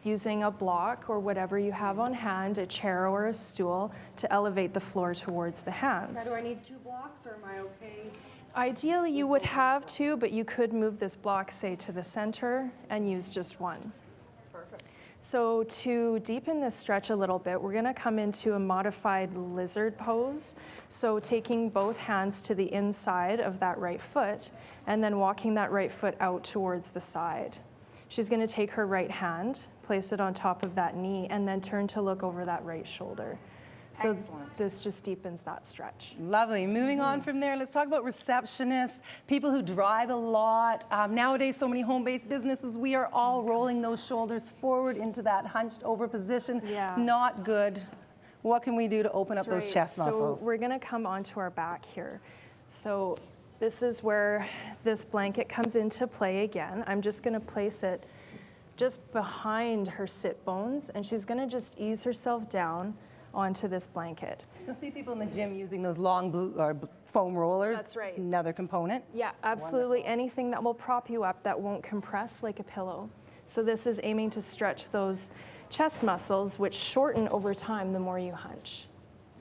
using a block or whatever you have on hand, a chair or a stool, to elevate the floor towards the hands. Now, do I need 2 blocks or am I okay? Ideally, you would have 2, but you could move this block, say, to the center and use just 1. Perfect. So to deepen this stretch a little bit, we're gonna come into a modified lizard pose. So taking both hands to the inside of that right foot and then walking that right foot out towards the side. She's gonna take her right hand, Place it on top of that knee and then turn to look over that right shoulder. So this just deepens that stretch. Lovely. Moving on from there, let's talk about receptionists, people who drive a lot. Nowadays, so many home-based businesses, we are all rolling those shoulders forward into that hunched over position. Yeah. Not good. What can we do to open up those chest muscles? So we're gonna come onto our back here. So this is where this blanket comes into play again. I'm just gonna place it just behind her sit bones, and she's gonna just ease herself down onto this blanket. You'll see people in the gym using those long foam rollers. That's right. Another component. Yeah, absolutely. Wonderful. Anything that will prop you up that won't compress like a pillow. So this is aiming to stretch those chest muscles, which shorten over time the more you hunch.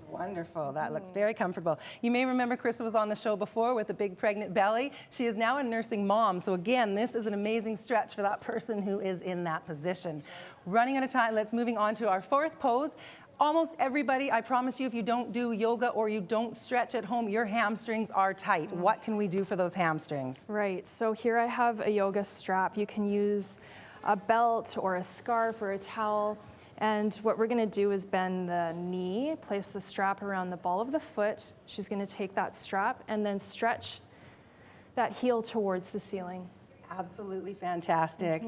Wonderful. That looks very comfortable. You may remember Karissa was on the show before with a big pregnant belly. She is now a nursing mom. So again, this is an amazing stretch for that person who is in that position. Running out of time, let's moving on to our fourth pose. Almost everybody, I promise you, if you don't do yoga or you don't stretch at home, your hamstrings are tight. What can we do for those hamstrings? Right, so here I have a yoga strap. You can use a belt or a scarf or a towel. And what we're gonna do is bend the knee, place the strap around the ball of the foot. She's gonna take that strap and then stretch that heel towards the ceiling. Absolutely fantastic.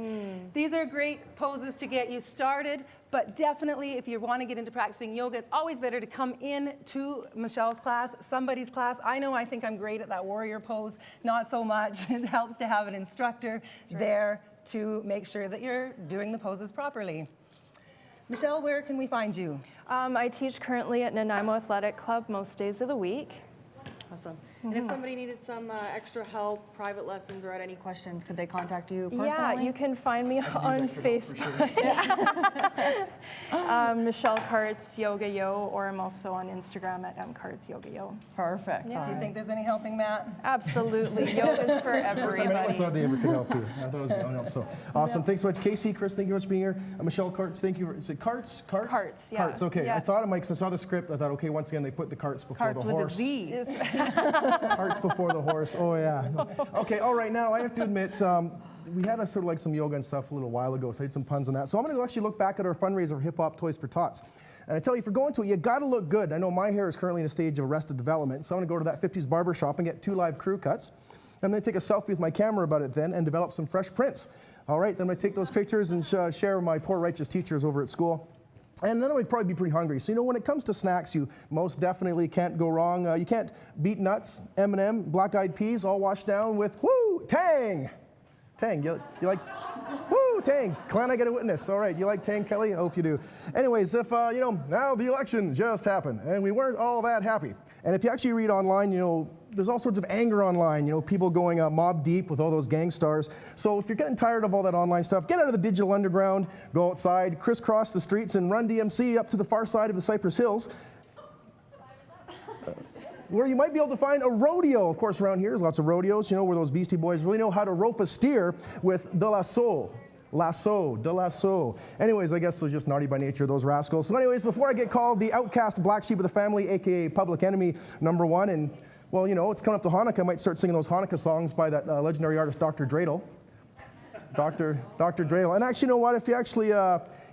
These are great poses to get you started, but definitely if you want to get into practicing yoga, it's always better to come in to Michelle's class, somebody's class. I think I'm great at that warrior pose, not so much. It helps to have an instructor there to make sure that you're doing the poses properly. Michelle, where can we find you? I teach currently at Nanaimo Athletic Club most days of the week. Awesome. And if somebody needed some extra help, private lessons, or had any questions, could they contact you personally? Yeah, you can find me on Facebook. Michelle Kartz Yoga Yo, or I'm also on Instagram at Kartz Yoga Yo. Perfect. Do you think there's any helping, Matt? Absolutely. Yoga's for everybody. I thought they ever could help you. I thought it was going to help. So awesome. No. Thanks so much, Casey. Chris, thank you very much for being here. Michelle Kartz, thank you. Is it Kartz? Kartz? Kartz, yeah. Kartz, okay. Yeah. I thought, Mike, since I saw the script, I thought, okay, once again, they put the carts before the horse. Kartz with a Z. Carts before the horse. Oh, yeah. Okay, all right. Now, I have to admit, we had a sort of like some yoga and stuff a little while ago, so I did some puns on that. So I'm going to actually look back at our fundraiser for Hip Hop Toys for Tots. And I tell you, if you're going to it, you got to look good. I know my hair is currently in a stage of arrested development, so I'm going to go to that 50s barber shop and get 2 live crew cuts. I'm going to take a selfie with my camera about it then and develop some fresh prints. All right, then I'm going to take those pictures and share with my poor righteous teachers over at school. And then I would probably be pretty hungry. So, you know, when it comes to snacks, you most definitely can't go wrong. You can't beat nuts, M&M, black-eyed peas, all washed down with, woo, Tang. Tang, you like, woo, Tang. Can I get a witness? All right, you like Tang, Kelly? I hope you do. Anyways, if, you know, now the election just happened, and we weren't all that happy. And if you actually read online, you know, there's all sorts of anger online, you know, people going mob deep with all those gang stars. So if you're getting tired of all that online stuff, get out of the digital underground, go outside, crisscross the streets, and run DMC up to the far side of the Cypress Hills, where you might be able to find a rodeo. Of course, around here, there's lots of rodeos, you know, where those Beastie Boys really know how to rope a steer with de la soul. Lasso, de lasso. Anyways, I guess those just naughty by nature, those rascals. So anyways, before I get called the outcast black sheep of the family, aka public enemy #1, and well, you know, it's coming up to Hanukkah, I might start singing those Hanukkah songs by that legendary artist, Dr. Dreidel. Dr. Dreidel. And actually, you know what, if you actually,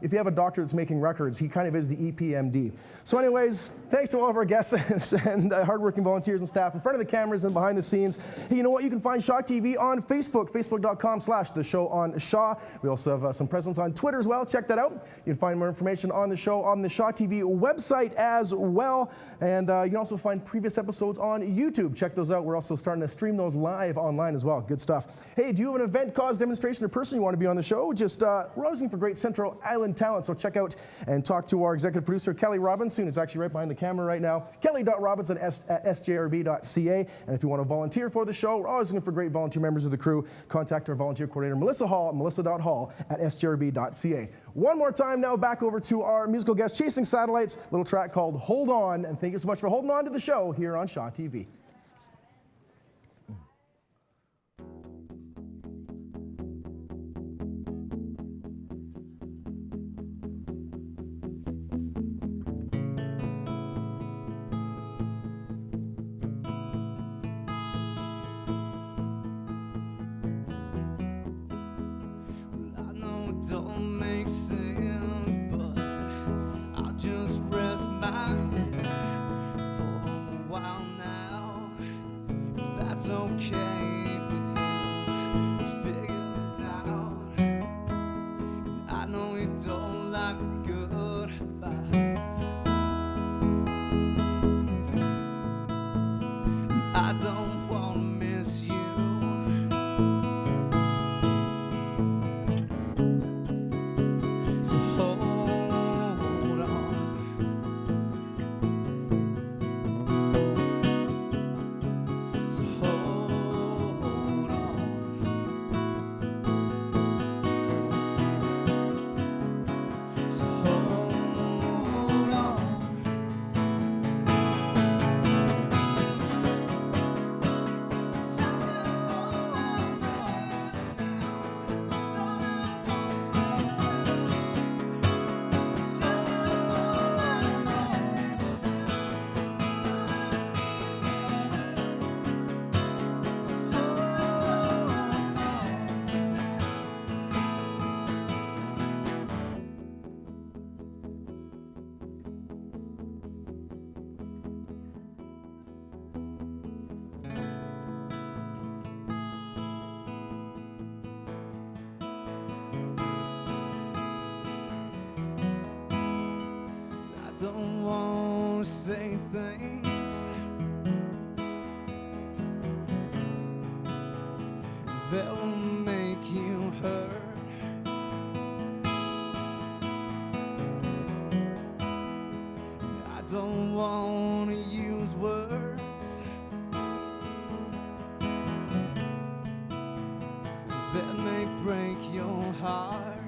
if you have a doctor that's making records, he kind of is the EPMD. So anyways, thanks to all of our guests and hardworking volunteers and staff in front of the cameras and behind the scenes. Hey, you know what? You can find Shaw TV on Facebook, facebook.com/The Show on Shaw. We also have some presence on Twitter as well. Check that out. You can find more information on the show on the Shaw TV website as well. And you can also find previous episodes on YouTube. Check those out. We're also starting to stream those live online as well. Good stuff. Hey, do you have an event, cause, demonstration, or person you want to be on the show? Just, we're always looking for great Central Island talent, so check out and talk to our executive producer, Kelly Robinson, who's actually right behind the camera right now, kelly.robinson@sjrb.ca. And if you want to volunteer for the show, we're always looking for great volunteer members of the crew. Contact our volunteer coordinator, Melissa Hall, at melissa.hall@sjrb.ca. One more time now, back over to our musical guest, Chasing Satellites, little track called Hold On. And thank you so much for holding on to the show here on Shaw TV. don't make sense, but I'll just rest my head for a while now. If that's okay with you, we'll figure this out. And I know you don't like the goodbyes. I don't want to miss you. So hold on. So hold on. So hold on. I don't want to say things that will make you hurt. I don't want to use words that may break your heart.